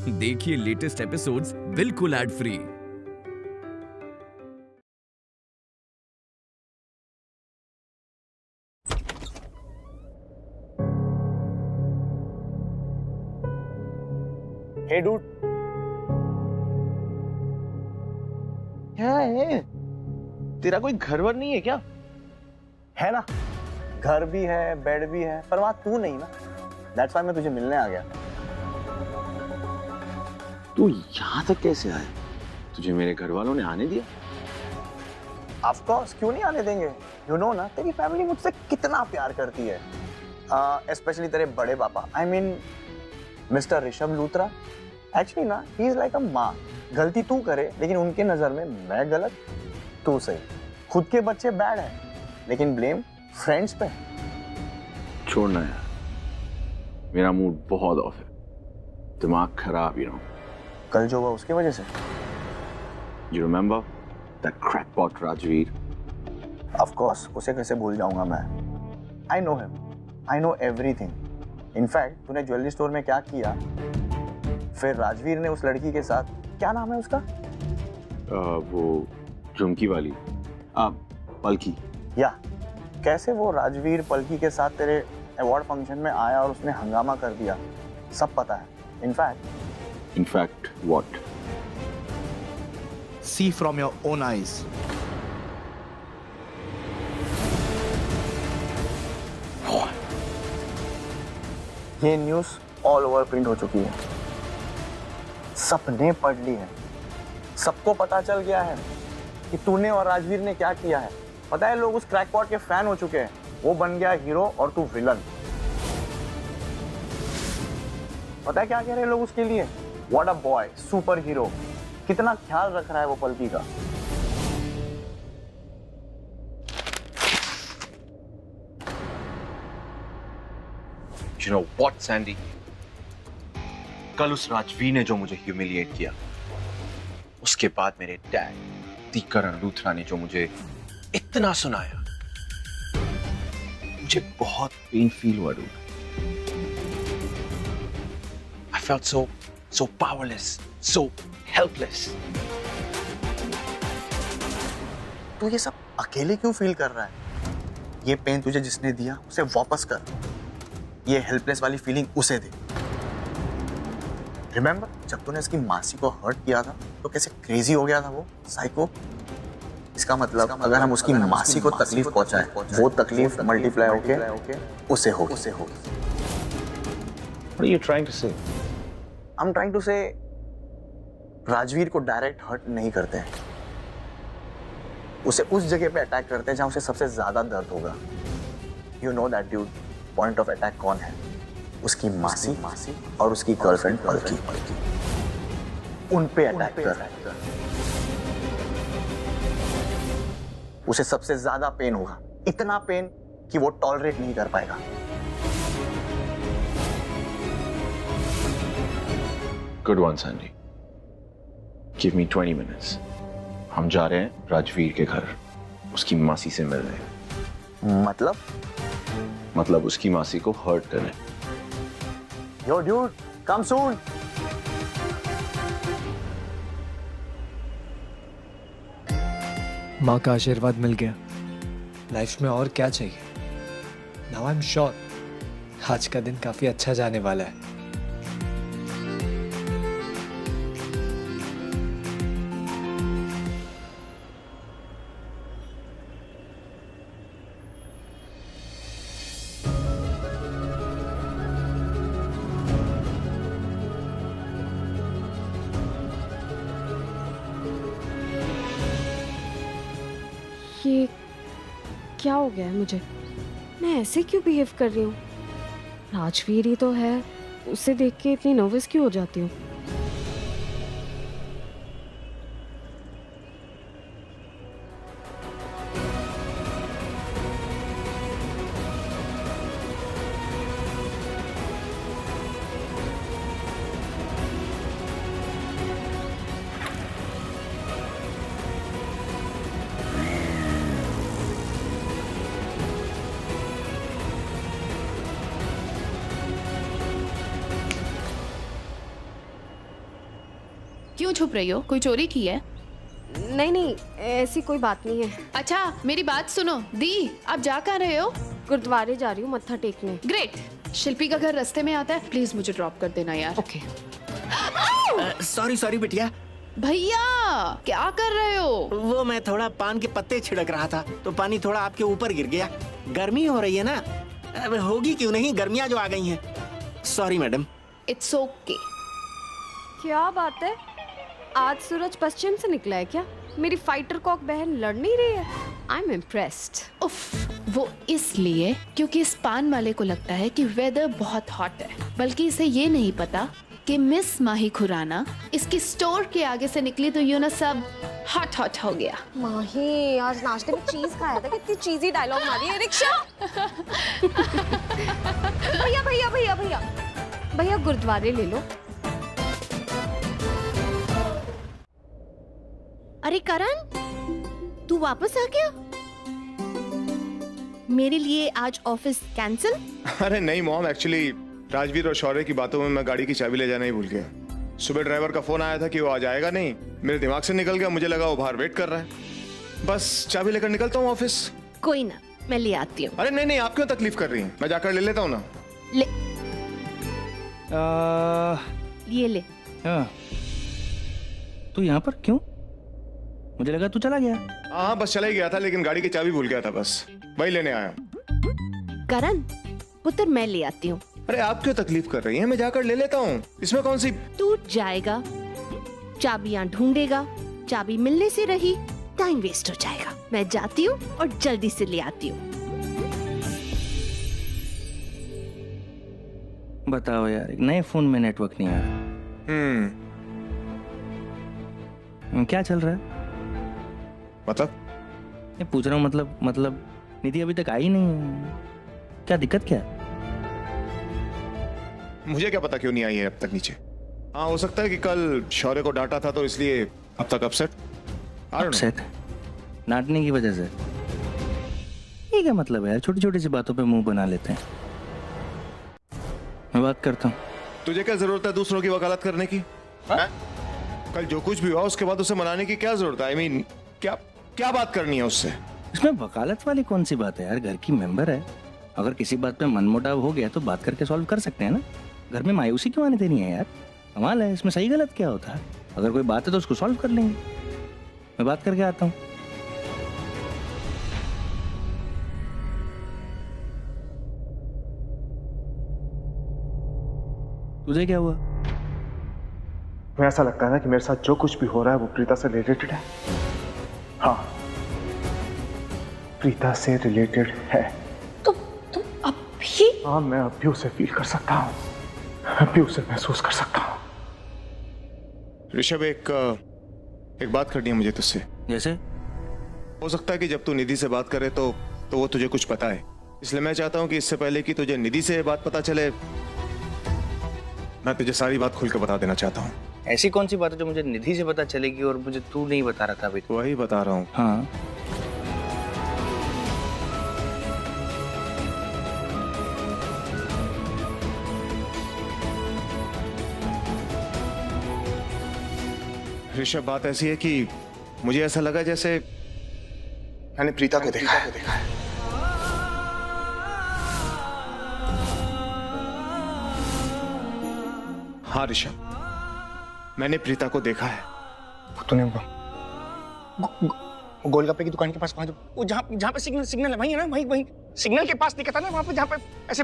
देखिए latest episodes बिल्कुल ad free. हे dude, क्या है? तेरा कोई घर वर नहीं है क्या? है ना, घर भी है, बेड भी है, पर वहां तू नहीं ना। दैट्स व्हाई मैं तुझे मिलने आ गया। तू यहाँ तक कैसे आया? तुझे मेरे घर वालों ने आने दिया? ऑफ कोर्स, क्यों नहीं आने देंगे? यू नो ना, तेरी फैमिली मुझसे कितना प्यार करती है, स्पेशली तेरे बड़े पापा। I mean mister Rishabh Luthra. Actually ना, ही इज लाइक अ माँ। गलती तू करे लेकिन उनके नजर में मैं गलत, तू सही। खुद के बच्चे बैड है लेकिन ब्लेम फ्रेंड्स पे। छोड़ना यार, मेरा मूड बहुत ऑफ है, दिमाग खराब ही रहा हूँ। कल जो हुआ उसकी वजह से? You remember that crackpot Rajveer? Of course, उसे कैसे भूल जाऊंगा मैं। I know him, I know everything. In fact तूने ज्वेलरी स्टोर में क्या किया, फिर राजवीर ने उस लड़की के साथ, क्या नाम है उसका? वो झुमकी वाली, पलकी। या कैसे वो राजवीर पलकी के साथ तेरे अवार्ड फंक्शन में आया और उसने हंगामा कर दिया, सब पता है। In fact what? See from your own eyes. ये न्यूज़ ऑल ओवर प्रिंट हो चुकी है, सबने पढ़ ली है, सबको पता चल गया है कि तूने और राजवीर ने क्या किया है। पता है, लोग उस क्रैकपॉट के फैन हो चुके हैं। वो बन गया हीरो और तू विलन। पता है क्या कह रहे हैं लोग उसके लिए? What a boy, super hero. कितना ख्याल रख रहा है वो पलकी का। You know what, Sandy? कल उस राजवीर ने जो मुझे ह्यूमिलिएट किया, उसके बाद मेरे डैड तीकरण लूथरा ने जो मुझे इतना सुनाया, मुझे बहुत पेन फील हुआ dude. I felt so powerless, so helpless. तू ये सब अकेले क्यों फील कर रहा है? ये पेन तुझे जिसने दिया उसे वापस कर, ये हेल्पलेस वाली फीलिंग उसे दे। रिमेंबर जब तूने इसकी मासी को हर्ट किया था तो कैसे क्रेजी हो गया था वो साइको। इसका मतलब अगर हम उसकी मासी को तकलीफ पहुंचाएं, वो तकलीफ मल्टीप्लाई होके उसे होगी। What are you trying to say? I'm trying to say, Rajveer को डायरेक्ट हर्ट नहीं करते हैं, उसे उस जगह पे अटैक करते हैं जहां उसे सबसे ज्यादा दर्द होगा। You know that dude, point of attack कौन है? उसकी मासी और उसकी गर्लफ्रेंड पलकी। उन पे अटैक कर, उसे सबसे ज्यादा पेन होगा, इतना पेन कि वो टॉलरेट नहीं कर पाएगा। Good one, Sandy. Give me 20 minutes. हम जा रहे हैं राजवीर के घर, उसकी मासी से मिलने। मतलब उसकी मासी को हर्ट करने। Yo dude, come soon. माँ का आशीर्वाद मिल गया, लाइफ में और क्या चाहिए। नाउ आई एम श्योर आज का दिन काफी अच्छा जाने वाला है। ये क्या हो गया है मुझे? मैं ऐसे क्यों बिहेव कर रही हूँ? राजवीर ही तो है, उसे देख के इतनी नर्वस क्यों हो जाती हूँ? क्यों छुप रही हो? कोई चोरी की है? नहीं नहीं, ऐसी कोई बात नहीं है। अच्छा मेरी बात सुनो दी, आप जा कहाँ रहे हो? गुरुद्वारे जा रही हूँ मत्था टेकने। ग्रेट। शिल्पी का घर रास्ते में आता है, प्लीज मुझे ड्रॉप कर देना यार। ओके। सॉरी बिटिया, भैया क्या कर रहे हो? वो मैं थोड़ा पान के पत्ते छिड़क रहा था तो पानी थोड़ा आपके ऊपर गिर गया। गर्मी हो रही है ना? अब होगी क्यों नहीं, गर्मियाँ जो आ गई हैं। Sorry madam. It's okay. क्या बात है, आज सूरज पश्चिम से निकला है क्या? मेरी फाइटर कॉक बहन लड़ नहीं रही है। I am impressed. उफ, वो इसलिए क्योंकि इस पान वाले को लगता है कि वेदर बहुत हॉट है, बल्कि इसे ये नहीं पता कि मिस माही खुराना इसकी स्टोर के आगे से निकली तो यूं ना सब हॉट हॉट हो गया। माही आज नाश्ते में चीज खाया था, कितनी चीजी डायलॉग मारी है। रिक्शा भैया भैया भैया भैया भैया गुरुद्वारे ले लो। अरे करण, तू वापस आ गया? मेरे लिए आज ऑफिस कैंसिल? अरे नहीं मॉम, एक्चुअली राजवीर और शौर्य की बातों में मैं गाड़ी की चाबी ले जाना ही भूल गया। सुबह ड्राइवर का फोन आया था कि वो आ जाएगा नहीं, मेरे दिमाग से निकल गया। मुझे लगा वो बाहर वेट कर रहा है, बस चाबी लेकर निकलता हूँ ऑफिस। कोई ना, मैं ले आती हूँ। अरे नहीं नहीं, आप क्यों तकलीफ कर रही हैं? मैं जाकर ले लेता हूँ ना। ले ये ले। हाँ, तू यहाँ पर क्यों? मुझे लगा तू चला गया। हाँ बस चला ही गया था, लेकिन गाड़ी की चाबी भूल गया था, बस वही लेने आया। करण पुत्र, मैं ले आती हूँ। अरे आप क्यों तकलीफ कर रही हैं? मैं जाकर ले लेता हूँ, इसमें कौन सी। तू जाएगा, चाबियां ढूंढेगा, चाबी मिलने से रही टाइम वेस्ट हो जाएगा। मैं जाती हूँ और जल्दी से ले आती हूँ। बताओ यार, एक नए फोन में नेटवर्क नहीं आ रहा। क्या चल रहा है? मतलब मैं पूछ रहा हूँ, मतलब निधि अभी तक आई नहीं है, क्या दिक्कत क्या है? मुझे क्या पता क्यों नहीं आई है अब तक नीचे। हाँ हो सकता है कि कल शौर्य को डांटा था तो इसलिए अब तक अपसेट। अपसेट? डांटने की वजह से? ये क्या मतलब है? छोटी छोटी सी बातों पे मुंह बना लेते हैं। मैं बात करता हूँ। तुझे क्या जरूरत है दूसरों की वकालत करने की? हाँ? कल जो कुछ भी हुआ उसके बाद उसे मनाने की क्या जरूरत है? आई मीन क्या बात करनी है उससे? इसमें वकालत वाली कौन सी बात है यार? घर की मेंबर है, अगर किसी बात पे मनमुटाव हो गया तो बात करके सॉल्व कर सकते हैं ना। घर में मायूसी क्यों आने देनी है यार? कमाल है, इसमें सही गलत क्या होता है? अगर कोई बात है तो उसको सॉल्व कर लेंगे। मैं बात करके आता हूँ। तुझे क्या हुआ? मैं ऐसा लगता है ना कि मेरे साथ जो कुछ भी हो रहा है वो प्रीता से रिलेटेड है। हाँ, प्रीता से रिलेटेड है। तुम अभी? हाँ, मैं अभी उसे फील कर सकता हूँ, अभी उसे महसूस कर सकता हूँ। ऋषभ, एक बात करनी है मुझे तुझसे। जैसे? हो सकता है कि जब तू निधि से बात करे तो वो तुझे कुछ पता है, इसलिए मैं चाहता हूँ कि इससे पहले कि तुझे निधि से बात पता चले, मैं तुझे सारी बात खुल के बता देना चाहता हूँ। ऐसी कौन सी बात है जो मुझे निधि से पता चलेगी और मुझे तू नहीं बता रहा था अभी? वही बता रहा हूँ। हाँ, ऋषभ, बात ऐसी है कि मुझे ऐसा लगा जैसे मैंने प्रीता को देखा है। हाँ ऋषभ, मैंने प्रीता को देखा है। तूने गोलगप्पे की दुकान के पास पहुंच, वो जहाँ पे सिग्नल है, वही है ना? वही सिग्नल के पास दिखा था ना, वहाँ पे जहाँ पे ऐसे,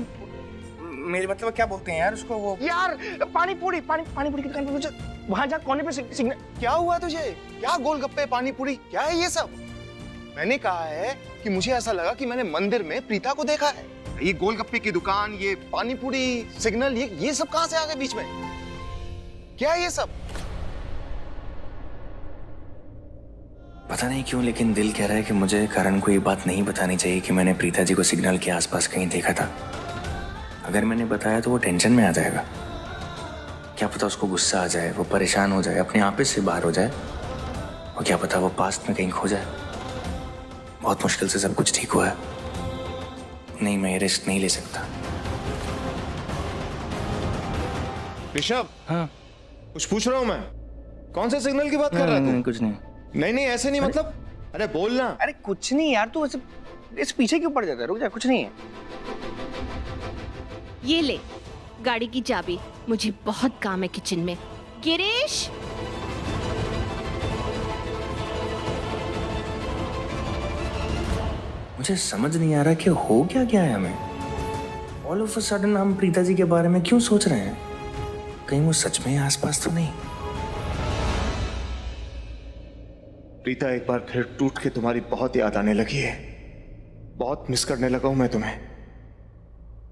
मेरे मतलब क्या बोलते हैं यार उसको, वो यार पानी पूरी की दुकान पे मुझे वहाँ जहाँ कोने पे सिग्नल। क्या हुआ तुझे? क्या गोलगप्पे पानी पूरी क्या है ये सब? मैंने कहा है कि मुझे ऐसा लगा कि मैंने मंदिर में प्रीता को देखा है। ये गोलगप्पे की दुकान, ये पानी पूरी, सिग्नल, ये सब कहाँ से आ गए बीच में? क्या है ये सब? पता नहीं क्यों लेकिन दिल कह रहा है कि मुझे करण को ये बात नहीं बतानी चाहिए कि मैंने प्रीता जी को सिग्नल के आसपास कहीं देखा था। अगर मैंने बताया तो वो टेंशन में आ जाएगा। क्या पता उसको गुस्सा आ जाए, वो परेशान हो जाए, अपने आप से बाहर हो जाए, और क्या पता वो पास्ट में कहीं खो जाए। बहुत मुश्किल से सब कुछ ठीक हुआ है। नहीं, मैं ये रिस्क नहीं ले सकता। ऋषभ, हाँ, कुछ पूछ रहा हूं मैं। कौन से सिग्नल की बात कर रहा है तू? कुछ नहीं। नहीं नहीं ऐसे नहीं, मतलब अरे बोलना। अरे कुछ नहीं यार, तू ऐसे इस पीछे क्यों पड़ जाता है? रुक जा, कुछ नहीं है। ये ले गाड़ी की चाबी, मुझे बहुत काम है किचन में। गिरीश, मुझे समझ नहीं आ रहा कि हो क्या गया है हमें। ऑल ऑफ अ सडन हम प्रीता जी के बारे में क्यों सोच रहे हैं? कहीं वो सच में आसपास तो नहीं? प्रीता एक बार फिर टूट के तुम्हारी बहुत याद आने लगी है। बहुत मिस करने लगा हूं मैं तुम्हें।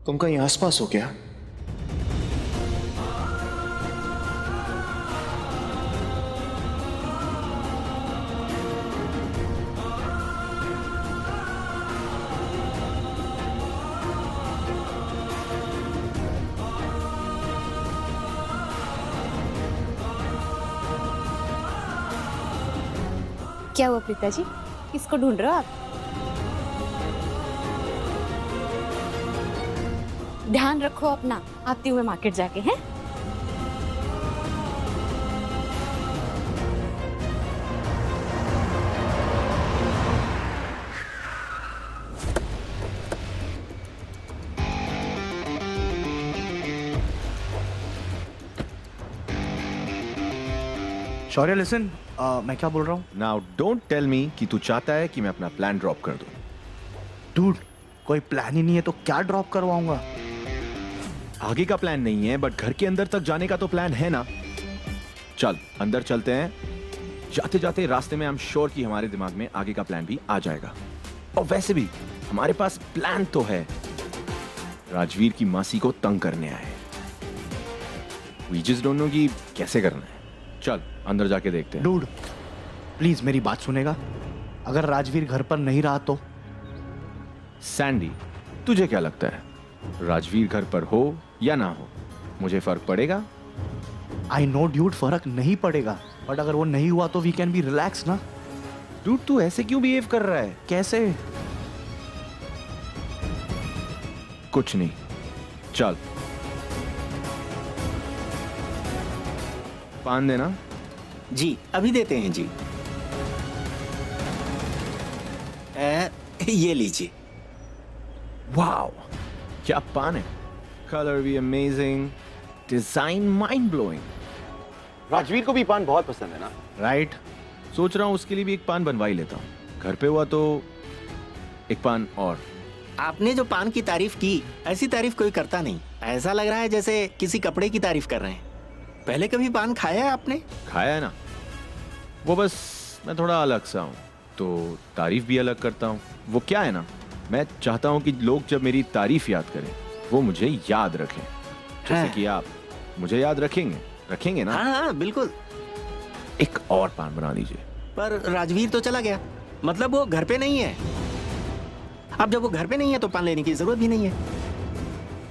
तुम कहीं आसपास हो क्या? क्या हुआ प्रीता जी, किसको ढूंढ रहे हो आप? ध्यान रखो अपना, आती हूँ मैं मार्केट जाके। हैं शौर्य लिसन, मैं क्या बोल रहा हूँ? नाउ डोंट टेल मी कि तू चाहता है कि मैं अपना प्लान ड्रॉप कर दूं। डूड, कोई प्लान ही नहीं है तो क्या ड्रॉप करवाऊंगा? आगे का प्लान नहीं है, बट घर के अंदर तक जाने का तो प्लान है ना। चल अंदर चलते हैं। जाते जाते रास्ते में आई एम श्योर कि हमारे दिमाग में आगे का प्लान भी आ जाएगा। और वैसे भी हमारे पास प्लान तो है। राजवीर की मासी को तंग करने आए। वी जस्ट डोंट नो कि कैसे करना है। चल अंदर जाके देखते हैं। डूड प्लीज मेरी बात सुनेगा? अगर राजवीर घर पर नहीं रहा तो? सैंडी, तुझे क्या लगता है राजवीर घर पर हो या ना हो, मुझे फर्क पड़ेगा? आई नो ड्यूड, फर्क नहीं पड़ेगा, बट अगर वो नहीं हुआ तो वी कैन बी रिलैक्स ना। डूड तू ऐसे क्यों बिहेव कर रहा है? कैसे? कुछ नहीं, चल। पान देना। जी अभी देते हैं जी। ये लीजिए। वाओ, क्या पान है। कलर भी amazing, design mind blowing. Rajveer को भी पान बहुत पसंद है ना? राइट, सोच रहा हूं उसके लिए भी एक पान बनवा ही लेता हूं। घर पे हुआ तो एक पान और। आपने जो पान की तारीफ की, ऐसी तारीफ कोई करता नहीं। ऐसा लग रहा है जैसे किसी कपड़े की तारीफ कर रहे हैं। पहले कभी पान खाया है आपने? खाया है ना, वो बस मैं थोड़ा अलग सा हूँ तो तारीफ भी अलग करता हूँ। वो क्या है ना, मैं चाहता हूँ कि लोग जब मेरी तारीफ याद करें वो मुझे याद रखें, जैसे कि आप मुझे याद रखेंगे ना? हाँ बिल्कुल। एक और पान बना दीजिए। पर राजवीर तो चला गया, मतलब वो घर पे नहीं है। अब जब वो घर पे नहीं है तो पान लेने की जरूरत भी नहीं है।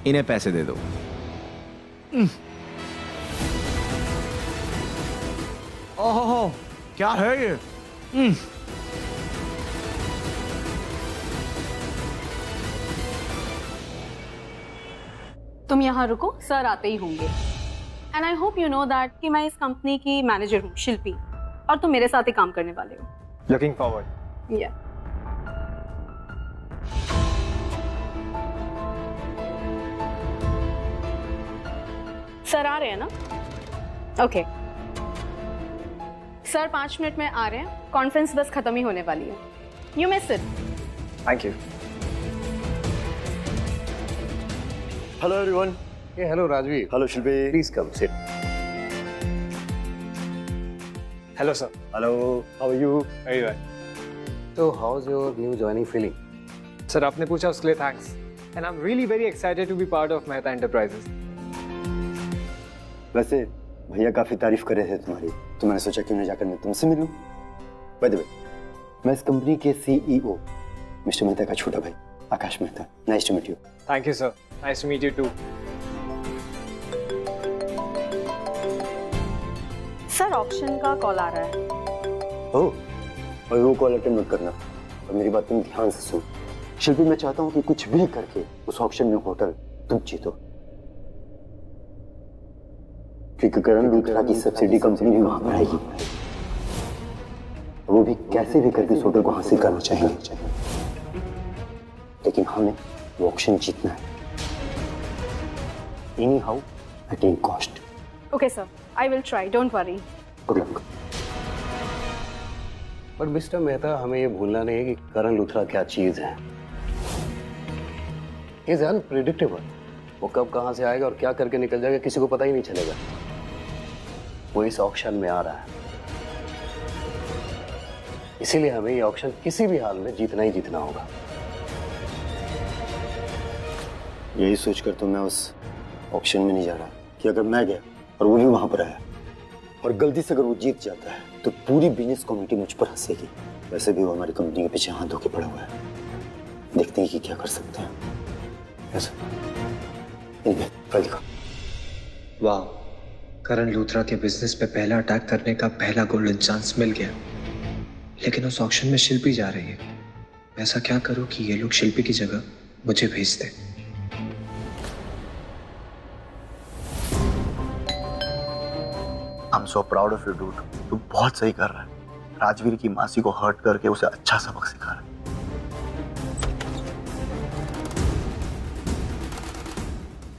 इन्हें पैसे दे दो। ओहो, क्या है ये? तुम यहाँ रुको, सर आते ही होंगे। And I hope you know that कि मैं इस कंपनी की मैनेजर हूँ, शिल्पी, और तुम मेरे साथ ही काम करने वाले हो। Looking forward. या सर आ रहे हैं ना? ओके सर 5 मिनट में आ रहे हैं। कॉन्फ्रेंस बस खत्म ही होने वाली है। You miss it. Thank you. Hello everyone. Hello Rajveer. Hello Shilpi. Please come sit. Hello sir. Hello, how are you? Very well. So how's your new joining feeling? Sir आपने पूछा उसके लिए thanks, and I am really very excited to be part of Mehta Enterprises. वैसे भैया काफी तारीफ कर रहे थे तुम्हारी, तो मैंने सोचा क्यों न जाकर मैं तुमसे मिलूं। बाय द वे, मैं इस कंपनी के सीईओ मिस्टर मेहता का छोटा भाई Akash Mehta. Nice to meet you. Thank you sir, nice to meet you too. Sir option का कॉल आ रहा है। ओह, और वो कॉल अटेंड मत करना, और मेरी बात तुम ध्यान से सुन। शिल्पी, मैं चाहता हूँ कि कुछ भी करके उस ऑप्शन में होटल तुम जीतो। क्योंकि करण लूथरा की सब्सिडी कंपनी भी वहां पर आएगी, वो भी कैसे भी करके इस ऑर्डर को हासिल करना चाहेंगे, लेकिन हमें वो ऑक्शन जीतना है, any how at any cost. Okay sir, I will try, don't worry. Good luck. पर मिस्टर मेहता, हमें ये भूलना नहीं है कि करण लूथरा क्या चीज है। Is unpredictable. वो कब कहां से आएगा और क्या करके निकल जाएगा किसी को पता ही नहीं चलेगा। वो इस ऑक्शन में आ रहा है, इसीलिए हमें ये ऑक्शन किसी भी हाल में जीतना ही जीतना होगा। यही सोचकर तो मैं उस ऑक्शन में नहीं जा रहा कि अगर मैं गया और वो भी वहां पर आया और गलती से अगर वो जीत जाता है तो पूरी बिजनेस कम्युनिटी मुझ पर हंसेगी। वैसे भी वो हमारी कंपनी के पीछे हाथ धोके पड़ा हुआ है, देखते हैं कि क्या कर सकते हैं। वाह, करण लूथरा के बिजनेस पे पहला अटैक करने का पहला गोल्डन चांस मिल गया, लेकिन उस ऑक्शन में शिल्पी जा रही है। ऐसा क्या करूं कि ये लोग शिल्पी की जगह मुझे भेज दें। I am so proud of you dude. तू बहुत सही कर रहा है। राजवीर की मासी को हर्ट करके उसे अच्छा सबक सिखा रहा है।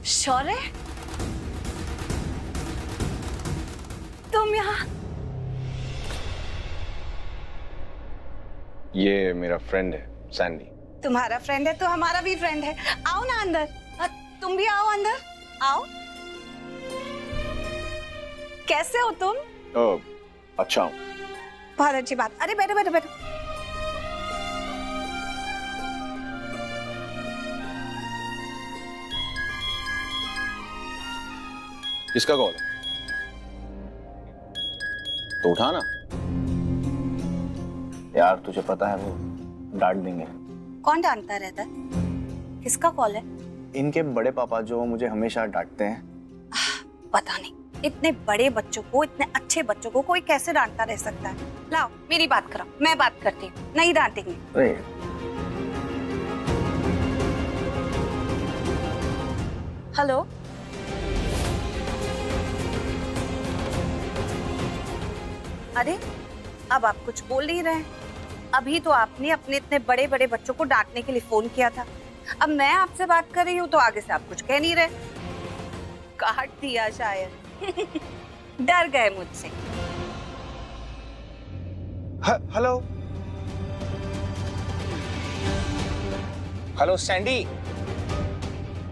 शौर्य, तुम यहाँ? ये मेरा फ्रेंड है सैंडी। तुम्हारा फ्रेंड है तो हमारा भी फ्रेंड है। आओ ना अंदर। तुम भी आओ अंदर, आओ। कैसे हो तुम? अच्छा हूँ। बहुत अच्छी बात। अरे बैठो बैठो बैठो। किसका कॉल है? तो उठाना। यार तुझे पता है वो डांट देंगे। कौन डांटता रहता है? किसका कॉल है? इनके बड़े पापा जो मुझे हमेशा डांटते हैं। पता नहीं, इतने बड़े बच्चों को, इतने अच्छे बच्चों को कोई कैसे डांटता रह सकता है। लाओ मेरी बात करो, मैं बात करती हूँ। नहीं डांटेंगे। हेलो, अरे अब आप कुछ बोल नहीं रहे। अभी तो आपने अपने इतने बड़े बड़े बच्चों को डांटने के लिए फोन किया था। अब मैं आपसे बात कर रही हूँ तो आगे से आप कुछ कह नहीं रहे। काट दिया शायद। डर गए मुझसे। हेलो हेलो सैंडी,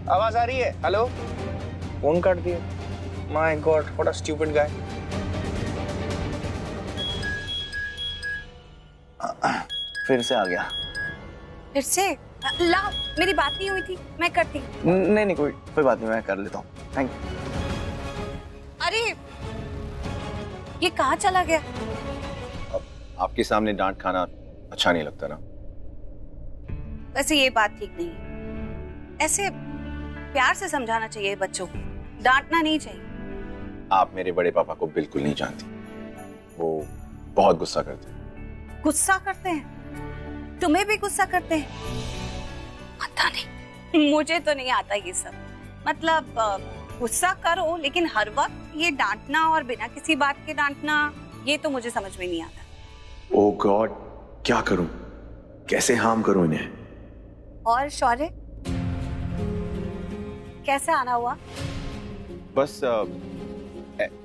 आवाज आ रही है? हेलो, फोन काट दिया। My God, what a stupid guy. फिर से आ गया। फिर से? ला, मेरी बात नहीं हुई थी, मैं करती। नहीं कोई बात नहीं, मैं कर लेता हूँ। Thank you. अरे ये कहाँ चला गया? आपके सामने डांट खाना अच्छा नहीं लगता ना। वैसे ये बात ठीक नहीं है। ऐसे प्यार से समझाना चाहिए बच्चों को, डांटना नहीं चाहिए। आप मेरे बड़े पापा को बिल्कुल नहीं जानती। वो बहुत गुस्सा करते हैं। गुस्सा करते हैं? तुम्हें भी गुस्सा करते हैं? पता नहीं, मुझे तो नहीं आता ये सब। मतलब गुस्सा करो, लेकिन हर वक्त ये डांटना और बिना किसी बात के डांटना, ये तो मुझे समझ में नहीं आता। ओह गॉड, क्या करूं? कैसे हार्म करूं इन्हें? और शौर्य, कैसे आना हुआ? बस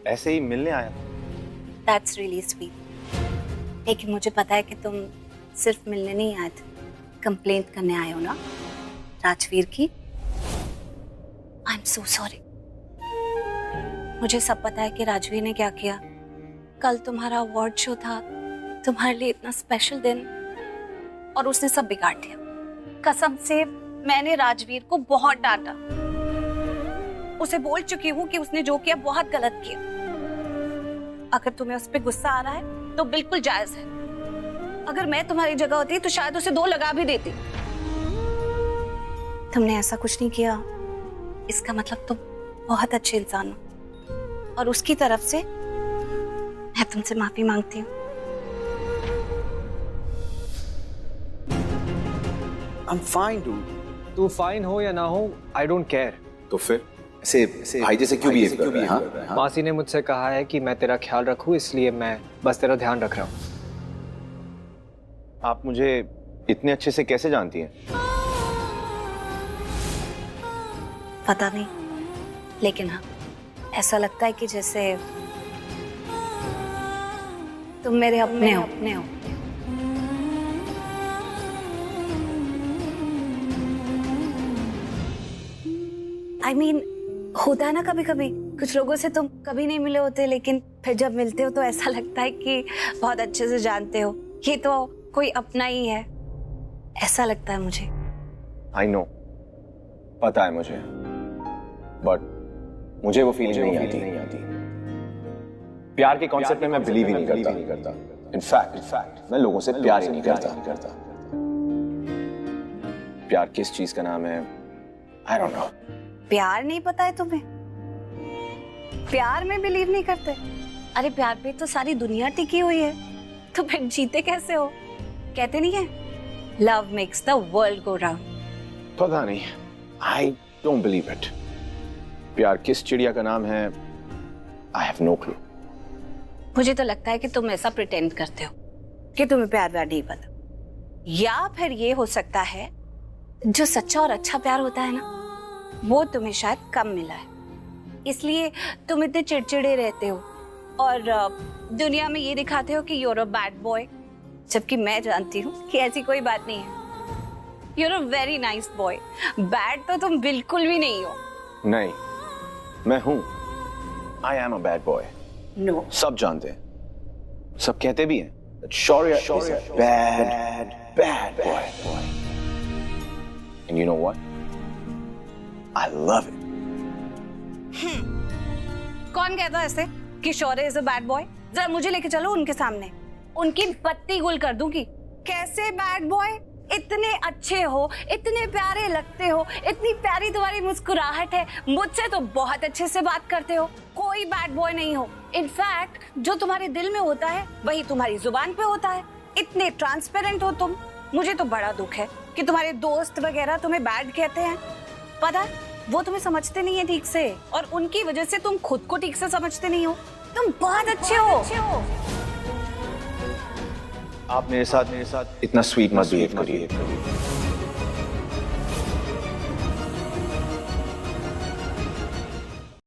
ऐसे ही मिलने आया। That's really sweet. लेकिन मुझे पता है कि तुम सिर्फ मिलने नहीं आए थे, कंप्लेंट करने आए हो ना राजवीर की। I am so sorry. मुझे सब पता है कि राजवीर ने क्या किया। कल तुम्हारा अवार्ड शो था, तुम्हारे लिए इतना स्पेशल दिन, और उसने सब बिगाड़ दिया। कसम से मैंने राजवीर को बहुत डांटा। उसे बोल चुकी हूँ कि उसने जो किया बहुत गलत किया। अगर तुम्हें उस पर गुस्सा आ रहा है तो बिल्कुल जायज है। अगर मैं तुम्हारी जगह होती तो शायद उसे 2 लगा भी देती। तुमने ऐसा कुछ नहीं किया, इसका मतलब तुम बहुत अच्छे इंसान हो, और उसकी तरफ से मैं तुमसे माफी मांगती हूँ। I'm fine, dude. तू फाइन हो या ना हो, I don't care. तो फिर ऐसे भाई जैसे क्यों बिहेव कर रहा है? हाँ? मासी ने मुझसे कहा है कि मैं तेरा ख्याल रखूं, इसलिए मैं बस तेरा ध्यान रख रहा हूँ। आप मुझे इतने अच्छे से कैसे जानती हैं? पता नहीं, लेकिन हाँ ऐसा लगता है कि जैसे तुम मेरे अपने हो। I mean, होता है ना कभी कभी कुछ लोगों से तुम कभी नहीं मिले होते, लेकिन फिर जब मिलते हो तो ऐसा लगता है कि बहुत अच्छे से जानते हो, ये तो कोई अपना ही है, ऐसा लगता है मुझे। I know, पता है मुझे, बट मुझे वो फीलिंग नहीं आती। प्यार के कॉन्सेप्ट में मैं बिलीव ही नहीं करता। इनफैक्ट मैं लोगों से प्यार ही नहीं करता। प्यार किस चीज का नाम है I don't know। प्यार नहीं पता है तुम्हें? प्यार में बिलीव नहीं करते? अरे प्यार पे तो सारी दुनिया टिकी हुई है, तो फिर जीते कैसे हो? कहते नहीं है love makes the world go round. पता नहीं, I don't believe it। प्यार किस चिड़िया का नाम है I have no clue। मुझे तो लगता है कि तुम ऐसा प्रिटेंड करते हो कि तुम्हें प्यार व्यार नहीं पता, या फिर ये हो सकता है जो सच्चा और अच्छा प्यार होता है ना, वो तुम्हें शायद कम मिला है, इसलिए तुम इतने चिड़चिड़े रहते हो और दुनिया में ये दिखाते हो कि यूर अ बैड बॉय, जबकि मैं जानती हूँ कि ऐसी कोई बात नहीं है। You're a very nice boy, bad तो तुम बिल्कुल भी नहीं हो। नहीं, मैं हूं। I am a bad boy। No। सब जानते हैं, सब कहते भी हैं शौर्य is a bad boy। And you know what? I love it। कौन कहता है ऐसे कि शौर्य इज अ बैड बॉय? जरा मुझे लेके चलो उनके सामने, उनकी बत्ती गुल कर दूंगी। कैसे बैड बॉय? इतने अच्छे हो, इतने प्यारे लगते हो, इतनी प्यारी तुम्हारी मुस्कुराहट है, मुझसे तो बहुत अच्छे से बात करते हो, कोई बैड बॉय नहीं हो। इनफैक्ट जो तुम्हारे दिल में होता है वही तुम्हारी जुबान पे होता है, इतने ट्रांसपेरेंट हो तुम। मुझे तो बड़ा दुख है कि तुम्हारे दोस्त वगैरह तुम्हें बैड कहते हैं। पता है वो तुम्हें समझते नहीं है ठीक से, और उनकी वजह से तुम खुद को ठीक से समझते नहीं हो। तुम बहुत अच्छे हो। आप मेरे साथ इतना स्वीट मत बिहेव करिए।